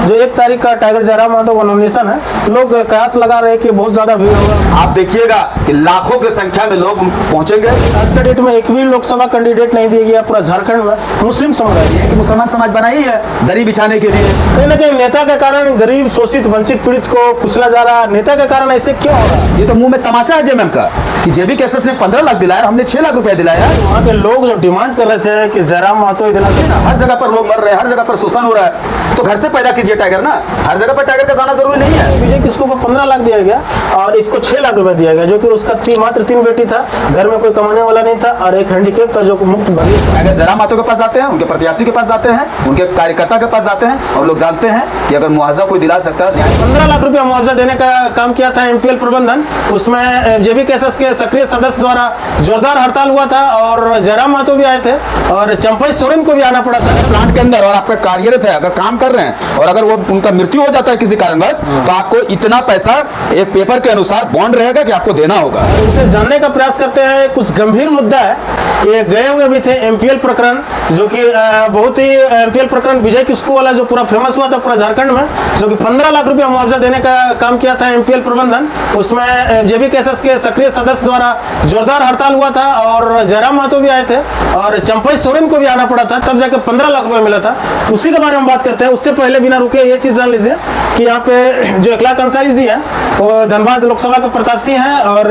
जो 1 तारीख का टाइगर जयराम महतो का नॉमिनेशन है, लोग कयास लगा रहे हैं कि बहुत ज्यादा भीड़ होगा। आप देखिएगा कि लाखों की संख्या में लोग पहुंचेंगे। आज के डेट में एक भी लोकसभा कैंडिडेट नहीं दिया गया पूरा झारखंड में मुस्लिम समुदाय कि मुसलमान समाज बनाई है दरी बिछाने के लिए। कहीं ना कहीं नेता के कारण गरीब, शोषित, वंचित, पीड़ित को कुचला जा रहा है। नेता के कारण ऐसे क्यों हो रहा है? ये तो मुंह में तमाचा है जेएमएम का कि जेबी कैसेस ने 15 लाख दिलाया, हमने 6 लाख रुपए दिलाया। वहाँ के लोग जो डिमांड कर रहे थे कि जयराम महतो ही दिला देना, हर जगह पर लोग मर रहे हैं, हर जगह पर शोषण हो रहा है, तो घर से पैदा कीजिए टाइगर ना। हर जगह पर टाइगर का जाना जरूरी नहीं है। विजय किस्कू को 15 लाख दिया गया और इसको 6 लाख रुपए दिया गया, जो कि उसका मात्र 3 बेटी था, घर में कोई कमाने वाला नहीं था और एक हैंडीकेप था जो मुफ्त बनी। टाइगर जयराम महतो के पास जाते हैं, उनके प्रत्याशी के पास जाते हैं, उनके कार्यकर्ता के पास जाते हैं और लोग जानते हैं कि अगर मुआवजा कोई दिला सकता है। 15 लाख रुपया मुआवजा देने का काम किया था एमपीएल प्रबंधन। उसमें जेबी केसेस के सक्रिय सदस्य द्वारा जोरदार हड़ताल हुआ था और जयराम महतो भी आए थे और चंपई सोरेन को भी आना पड़ा था। प्लांट के अंदर और आपका कार्यरत है, अगर काम कर रहे हैं और अगर वो उनका मृत्यु हो जाता है किसी कारणवश, तो आपको इतना पैसा एक पेपर के अनुसार बॉन्ड रहेगा कि आपको देना होगा। इनसे जानने का प्रयास करते हैं। कुछ गंभीर मुद्दा है, ये गए हुए भी थे एमपीएल प्रकरण, जो कि बहुत ही एमपीएल प्रकरण विजय किस्कू वाला जो पूरा फेमस हुआ था पूरा झारखंड में, जो कि 15 लाख रुपया मुआवजा देने का काम किया था एमपीएल प्रबंधन। उसमें जेबी केसेस के सक्रिय सदस्य द्वारा जोरदार हड़ताल हुआ था और जयराम महतो भी आए थे और चंपई सोरेन को भी आना पड़ा था, तब जाके 15 लाख रुपया मिला था। उसी के बारे में बात करते हैं। उससे पहले बिना रुके ये चीज जान लीजिए कि यहाँ पे जो इखलाक अंसारी जी हैं, वो धनबाद लोकसभा के प्रत्याशी हैं और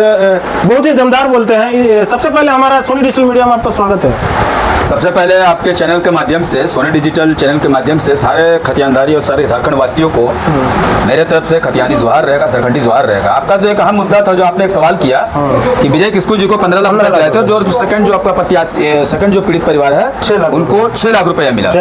बहुत ही दमदार बोलते हैं। सबसे पहले हमारा सोनी डिजिटल मीडिया में आपका स्वागत है। सबसे पहले आपके चैनल के माध्यम से, सोनी डिजिटल चैनल के माध्यम से सारे खतियानदारी और सारे झारखंड वासियों को मेरे तरफ से खतियानी जोहार रहेगा, सरखंडी जोहार रहेगा। आपका जो एक अहम मुद्दा था, जो आपने एक सवाल किया कि विजय किस्कू जी को 15 लाख रुपए दिलाए थे, जो सेकंड जो आपका प्रत्याशी, सेकंड जो पीड़ित परिवार है, 6 लाख उनको 6 लाख रुपया मिला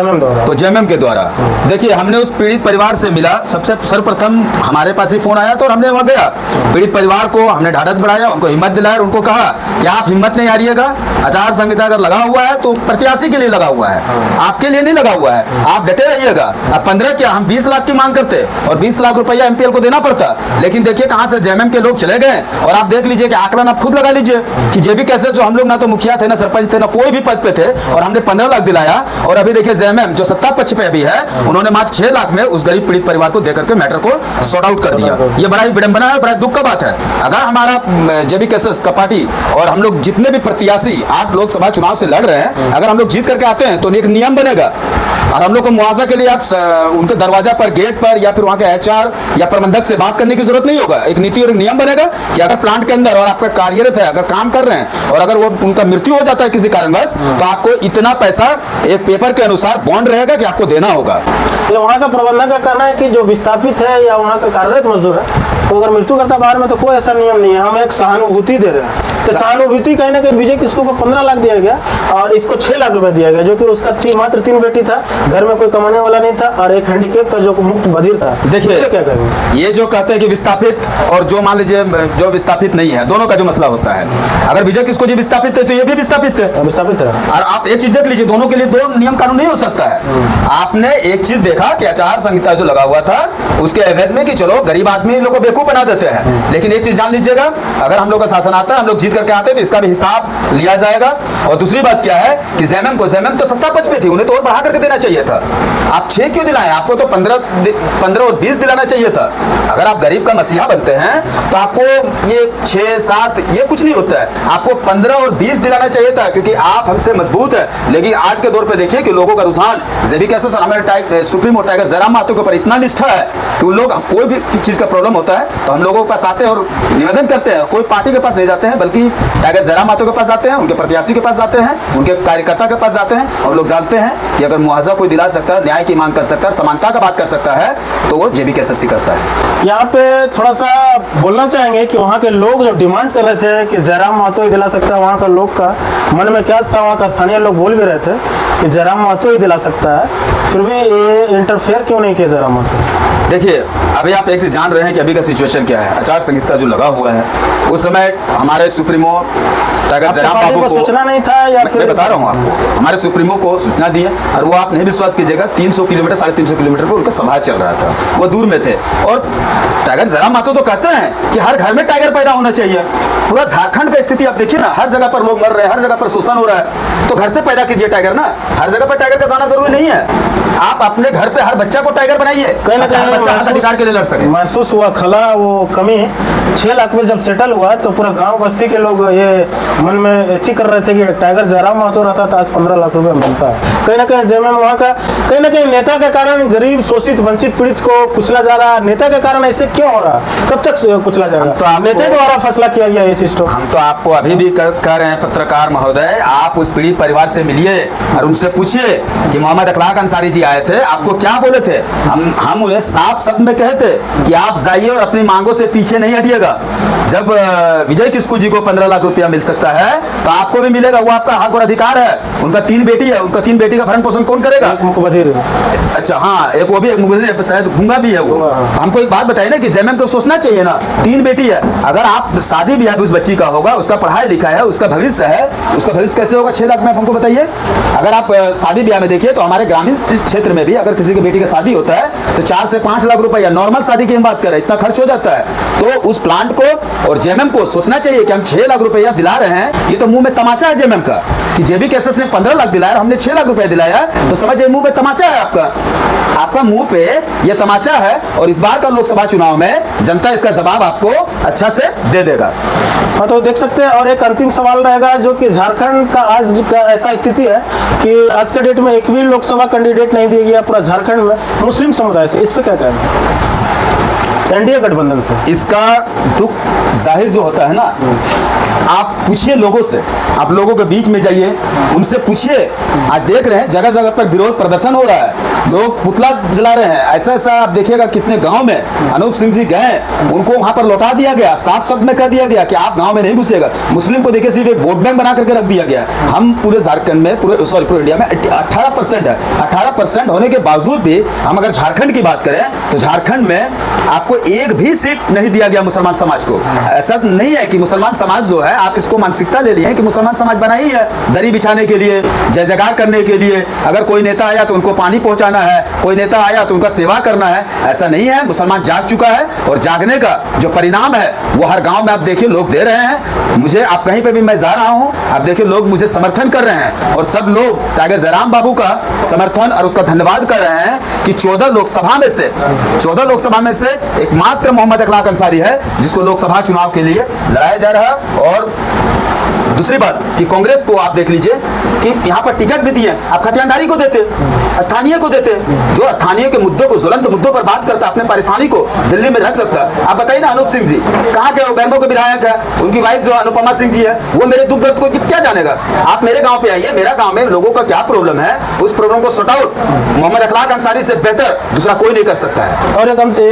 तो जेएमएम के द्वारा। देखिए, हमने उस पीड़ित परिवार से मिला, सबसे सर्वप्रथम हमारे पास ही फोन आया तो हमने वहाँ गया, पीड़ित परिवार को हमने ढाढ़स बढ़ाया, उनको हिम्मत दिलाया, उनको कहा कि आप हिम्मत नहीं हारिएगा, आचार संहिता अगर लगा हुआ है तो प्रत्याशी के लिए लगा हुआ है, आपके लिए नहीं लगा हुआ है, आप डटे रहिएगा। अब 15 क्या, हम 20 लाख की मांग करते और 20 लाख रुपया एमपीएल को देना पड़ता, लेकिन देखिए कहां से जेएमएम के लोग चले गए। और आप देख लीजिए कि आकलन आप खुद लगा लीजिए कि जेबी कैसे, जो हम लोग ना तो मुखिया थे, ना सरपंच थे, ना कोई भी पद पे थे, और हमने 15 लाख दिलाया। और अभी देखिए जेएमएम जो सत्ता पक्ष पे अभी है, उन्होंने मात्र 6 लाख में उस गरीब पीड़ित परिवार को देकर के मैटर को सॉर्ट आउट कर दिया। ये बड़ा ही विडंबना है, बड़ा दुख का बात है। अगर हमारा जेबी कैसेस का पार्टी और हम लोग जितने भी प्रत्याशी 8 लोकसभा चुनाव से लड़ रहे हैं, अगर हम लोग जीत करके आते हैं तो एक नियम बनेगा और हम लोग को मुआवजा के लिए आप उनके दरवाजा पर, गेट पर या फिर वहाँ के एचआर या प्रबंधक से बात करने की जरूरत नहीं होगा। एक नीति और एक नियम बनेगा कि अगर प्लांट के अंदर और आपका कार्यरत है, अगर काम कर रहे हैं और अगर वो उनका मृत्यु हो जाता है किसी कारणवश, तो आपको इतना पैसा एक पेपर के अनुसार बॉन्ड रहेगा कि आपको देना होगा। ये वहाँ का प्रबंधक का कहना है कि जो विस्थापित है या वहाँ का कार्यरत मजदूर है, तो अगर मृत्यु करता बाहर में तो कोई ऐसा नियम नहीं है, हम एक सहानुभूति दे रहे हैं। तो सहानुभूति कहीं ना कहीं विजय किस्कू को 15 लाख दिया गया और इसको 6 लाख रुपए दिया गया, जो कि उसका मात्र 3 बेटी था, घर में कोई कमाने वाला नहीं था और एक हैंडीकेप था जो मुफ्त बधिर था। देखिए क्या कहेंगे? ये जो कहते हैं कि विस्थापित और जो मान लीजिए जो विस्थापित नहीं है, दोनों का जो मसला होता है, अगर विजय किस्कू जी विस्थापित थे तो ये भी विस्थापित है। विस्थापित है। और आप एक चीज देख लीजिए, दोनों के लिए दो नियम कानून नहीं हो सकता है। आपने एक चीज देखा कि आचार संहिता जो लगा हुआ था उसके एवज में कि चलो गरीब आदमी लोग को बेवकूफ बना देते हैं, लेकिन एक चीज जान लीजिएगा, अगर हम लोग का शासन आता है, हम लोग जीत करके आते हैं तो इसका भी हिसाब लिया जाएगा। और दूसरी बात क्या है कि जेएमएम तो सत्ता पक्ष में थी, उन्हें तो और बढ़ा करके देना चाहिए था। आप 6 क्यों दिलाएं? आपको तो 15 और 20 दिलाना चाहिए था। अगर आप गरीब का मसीहा बनते हैं तो आपको ये 6, 7 ये कुछ नहीं होता है, आपको 15 और 20 दिलाना चाहिए था, क्योंकि आप हमसे मजबूत है। लेकिन आज के दौर पे देखिए कि लोगों का रुझान जेबी कैसे हमारे सुप्रीमो टाइगर जयराम महतो के ऊपर इतना निष्ठा है कि उन लोग कोई भी चीज का प्रॉब्लम होता है तो हम लोगों के पास आते हैं और निवेदन करते हैं। कोई पार्टी के पास नहीं जाते हैं, बल्कि टाइगर जयराम महतो के पास जाते हैं, उनके प्रत्याशी के पास जाते हैं, उनके कार्यकर्ता के पास जाते हैं। और लोग जानते हैं कि अगर मुआवजा कोई दिला सकता है, न्याय की मांग कर सकता है, समानता का बात कर सकता है, तो वो जेबी कैसे करता है। यहाँ पे थोड़ा सा बोलना चाहेंगे कि वहाँ के लोग जो डिमांड कर रहे थे कि जयराम महतो ही दिला सकता है, वहाँ का लोग का मन में क्या था, वहाँ का स्थानीय लोग बोल भी रहे थे कि जयराम महतो ही दिला सकता है, फिर भी ये इंटरफेयर क्यों नहीं किया जयराम महतो? देखिए, अभी आप एक से जान रहे हैं कि अभी का सिचुएशन क्या है। आचार संहिता जो लगा हुआ है, उस समय हमारे सुप्रीमो टाइगर जयराम बाबू को सूचना नहीं था या फिर मैं बता रहा हूँ आपको, हमारे सुप्रीमो को सूचना दी है और वो आप नहीं विश्वास कीजिएगा, 300 किलोमीटर 350 किलोमीटर पर उनका सभा चल रहा था, वो दूर में थे। और टाइगर जयराम महतो तो कहते हैं कि हर घर में टाइगर पैदा होना चाहिए। पूरा झारखंड का स्थिति आप देखिए ना, हर जगह पर लोग मर रहे हैं, हर जगह पर शोषण हो रहा है, तो घर से पैदा कीजिए टाइगर ना। हर जगह पर टाइगर का जाना जरूरी नहीं है। आप अपने घर पे हर बच्चा को टाइगर बनाइए, कहीं ना हर बच्चा हर अधिकार के लिए लड़ सके। महसूस हुआ खला वो कमी 6 लाख में जब सेटल हुआ तो पूरा गांव बस्ती के लोग ये मन में अच्छी कर रहे थे कि टाइगर जयराम महतो रहता था आज 15 लाख रुपए मिलता है। कहीं ना कहीं जेएमएम वहाँ का कहीं ना कहीं नेता के कारण गरीब शोषित वंचित पीड़ित को कुचला जा रहा है। नेता के कारण ऐसे क्यों हो रहा, कब तक कुचला जाएगा? तो नेता द्वारा फैसला किया गया ये सिस्टम। हम तो आपको अभी भी कह रहे हैं पत्रकार महोदय, आप उस पीड़ित परिवार से मिलिए और उनसे पूछिए कि मोहम्मद अखलाक अंसारी जी आए थे, आपको क्या बोले थे? हम उन्हें साफ शब्द में कहे थे कि आप जाइए और अपनी मांगों से पीछे नहीं हटिएगा। जब विजय किस्कू जी को 15 लाख रुपया मिल सकता है तो आपको भी मिलेगा, वो आपका हक और अधिकार है। उनका 3 बेटी है, उनका 3 बेटी का भरण पोषण कौन करेगा? एक मुखबधिर। अच्छा हाँ, एक वो भी, एक मुखबधिर, शायद गूंगा भी है वो। हमको एक बात बताइए ना कि जेएमएम को सोचना चाहिए ना, 3 बेटी है, अगर आप शादी भी उस बच्ची का होगा, उसका पढ़ाई लिखा है, उसका भविष्य है, उसका भविष्य कैसे होगा 6 लाख में? हमको बताइए। अगर आप शादी ब्याह में देखिए तो हमारे ग्रामीण क्षेत्र में भी अगर किसी की बेटी का शादी होता है तो 4 से 5 लाख रुपया नॉर्मल शादी की हम बात करें, इतना खर्च हो जाता है। तो उस प्लांट को और जेएमएम को सोचना चाहिए कि हम 6 लाख रुपया दिला रहे हैं, ये तो मुंह में तमाचा है जेएमएम का कि जेबी केसेस ने 15 लाख दिलाया, हमने 6 लाख रुपया दिलाया, तो समझिए मुंह में तमाचा है आपका मुंह पे ये तमाचा है। और इस बार का लोकसभा चुनाव में जनता इसका जवाब आपको अच्छा से दे देगा। हाँ, तो देख सकते हैं। और एक अंतिम सवाल रहेगा जो कि झारखंड का आज का ऐसा स्थिति है कि आज के डेट में एक भी लोकसभा कैंडिडेट नहीं दिया गया पूरा झारखंड में मुस्लिम समुदाय से, इस पे क्या कहना है एनडीए गठबंधन से? इसका दुख जाहिर जो होता है ना, आप पूछिए लोगों से, आप लोगों के बीच में जाइए, उनसे पूछिए। आज देख रहे हैं जगह जगह पर विरोध प्रदर्शन हो रहा है, लोग पुतला जला रहे हैं, ऐसा ऐसा आप देखिएगा कितने गांव में अनूप सिंह जी गए, उनको वहां पर लौटा दिया गया, साफ शब्द में कह दिया गया कि आप गांव में नहीं घुसेगा। मुस्लिम को देखिए सिर्फ एक वोट बैंक बना करके रख दिया गया। हम पूरे झारखंड में पूरे इंडिया में 18% है, 18% होने के बावजूद भी हम अगर झारखंड की बात करें तो झारखंड में आपको एक भी सीट नहीं दिया गया मुसलमान समाज को। ऐसा नहीं है कि मुसलमान समाज जो है, आप इसको मानसिकता ले लिए कि मुसलमान समाज बना ही है दरी बिछाने के लिए, जय जयकार करने के लिए। अगर कोई नेता आया तो उनको पानी पहुंचाना है, कोई नेता आया तो उनका सेवा करना है, ऐसा नहीं है। मुसलमान जाग चुका है और जागने का जो परिणाम है वो हर गांव में आप देखिए लोग दे रहे हैं। मुझे आप कहीं पे भी मैं जा रहा हूं, आप देखिए लोग मुझे समर्थन कर रहे हैं और सब लोग टाइगर जयराम बाबू का समर्थन और उसका धन्यवाद कर रहे हैं कि 14 लोकसभा में से एकमात्र मोहम्मद अखलाक अंसारी है जिसको लोकसभा चुनाव के लिए लड़ाया जा रहा है। और दूसरी बात कि कांग्रेस को आप देख लीजिए कि यहाँ पर टिकट भी दिए, आप खतियानदारी को देते, स्थानीय को देते, जो स्थानीय के मुद्दों को, ज्वलंत मुद्दों पर बात करता, अपने परेशानी को दिल्ली में रख सकता। आप बताइए ना, अनूप सिंह जी कहाँ के बेंगो के विधायक है, उनकी वाइफ जो अनुपमा सिंह जी है वो मेरे दुख दर्द को क्या जानेगा? आप मेरे गाँव पे आइए, मेरा गाँव में लोगों का क्या प्रॉब्लम है, उस प्रॉब्लम को सॉर्ट आउट मोहम्मद अखलाक अंसारी से बेहतर दूसरा कोई नहीं कर सकता है।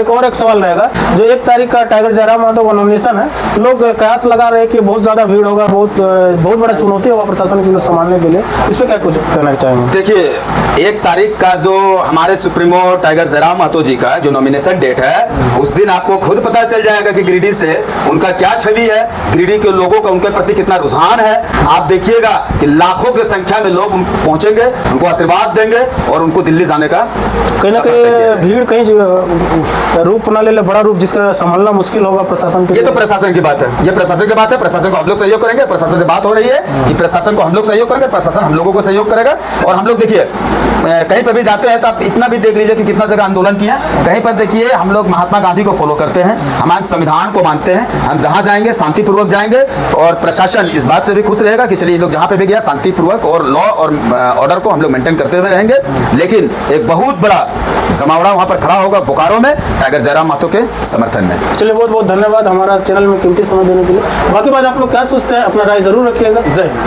और एक सवाल रहेगा, जो 1 तारीख का टाइगर जयराम महतो का नॉमिनेशन है, लोग कयास लगा रहे हैं कि बहुत ज्यादा भीड़ होगा, बहुत बड़ा चुनौती होगा प्रशासन के लिए संभालने के लिए, इस पे क्या कुछ कहना चाहेंगे? देखिए 1 तारीख का जो हमारे सुप्रीमो टाइगर जयराम महतो जी का जो नॉमिनेशन डेट है, उस दिन आपको खुद पता चल जाएगा कि गिरिडीह से उनका क्या छवि है, गिरिडीह के लोगों का उनके प्रति कितना रुझान है। आप देखिएगा कि लाखों की संख्या में लोग पहुंचेंगे, उनको आशीर्वाद देंगे और उनको दिल्ली जाने का कहीं ना कहीं भीड़ कहीं रूप ना ले बड़ा रूप जिसका संभालना मुश्किल होगा प्रशासन के। ये तो प्रशासन की बात है, ये प्रशासन की बात है। प्रशासन को हम लोग सहयोग करेंगे, प्रशासन से बात हो रही है कि प्रशासन को हम लोग सहयोग करेंगे, प्रशासन हम लोगों को सहयोग करेगा। और हम लोग देखिए कहीं पर भी जाते हैं तो आप इतना भी देख लीजिए कि कितना जगह आंदोलन किया। कहीं पर देखिए हम लोग महात्मा गांधी को फॉलो करते हैं, हमारे संविधान को मानते हैं, हम जहां जाएंगे शांतिपूर्वक जाएंगे और प्रशासन इस बात से भी खुश रहेगा कि चलिए लोग जहां पे भी गया शांतिपूर्वक और लॉ और ऑर्डर को हम लोग मेंटेन करते हुए रहेंगे। लेकिन एक बहुत बड़ा जमावड़ा वहां पर खड़ा होगा बोकारो में टाइगर जयराम महतो के समर्थन में। चलिए बहुत बहुत धन्यवाद हमारा चैनल में कीमती समय देने के लिए। बाकी बात आप लोग क्या सोचते हैं, अपना राय जरूर रखिएगा। जय हिंद।